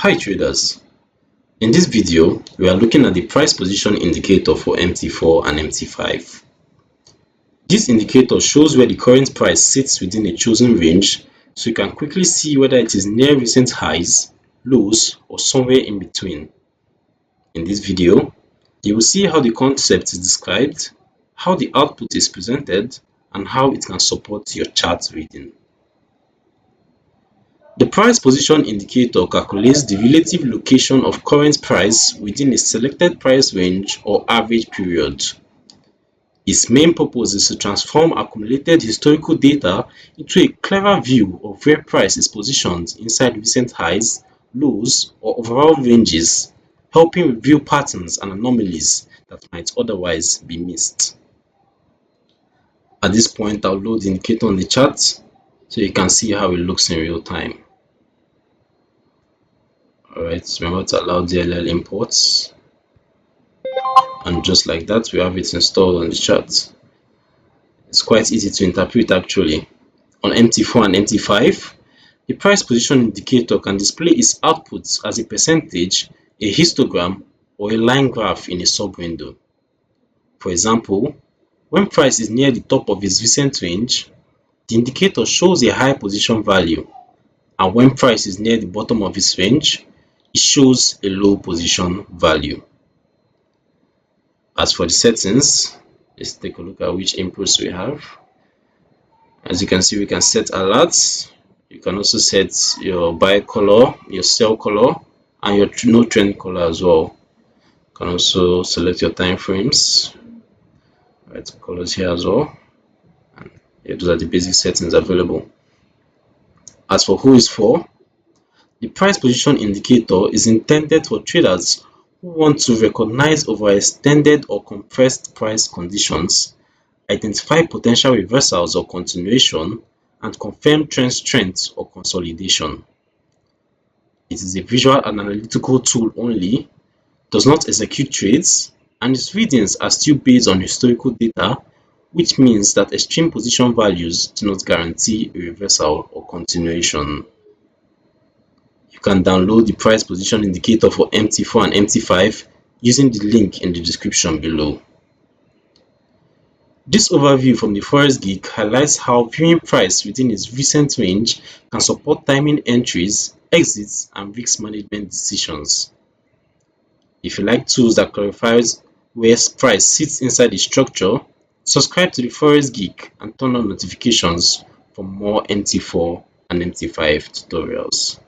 Hi traders, in this video we are looking at the price position indicator for MT4 and MT5. This indicator shows where the current price sits within a chosen range, so you can quickly see whether it is near recent highs, lows, or somewhere in between. In this video, you will see how the concept is described, how the output is presented, and how it can support your chart reading. The price position indicator calculates the relative location of current price within a selected price range or average period. Its main purpose is to transform accumulated historical data into a clearer view of where price is positioned inside recent highs, lows, or overall ranges, helping reveal patterns and anomalies that might otherwise be missed. At this point, I'll load the indicator on the chart so you can see how it looks in real time. Alright, remember to allow DLL imports, and just like that we have it installed on the chart. It's quite easy to interpret actually. On MT4 and MT5, the price position indicator can display its outputs as a percentage, a histogram, or a line graph in a sub-window. For example, when price is near the top of its recent range, the indicator shows a high position value, and when price is near the bottom of its range, it shows a low position value. As for the settings, let's take a look at which inputs we have. As you can see, we can set alerts. You can also set your buy color, your sell color, and your no trend color as well. You can also select your time frames. Right, colors here as well. And yeah, those are the basic settings available. As for who is for, the price position indicator is intended for traders who want to recognize overextended or compressed price conditions, identify potential reversals or continuation, and confirm trend strength or consolidation. It is a visual and analytical tool only, does not execute trades, and its readings are still based on historical data, which means that extreme position values do not guarantee a reversal or continuation. You can download the price position indicator for MT4 and MT5 using the link in the description below. This overview from the Forex Geek highlights how viewing price within its recent range can support timing entries, exits, and risk management decisions. If you like tools that clarifies where price sits inside the structure, subscribe to the Forex Geek and turn on notifications for more MT4 and MT5 tutorials.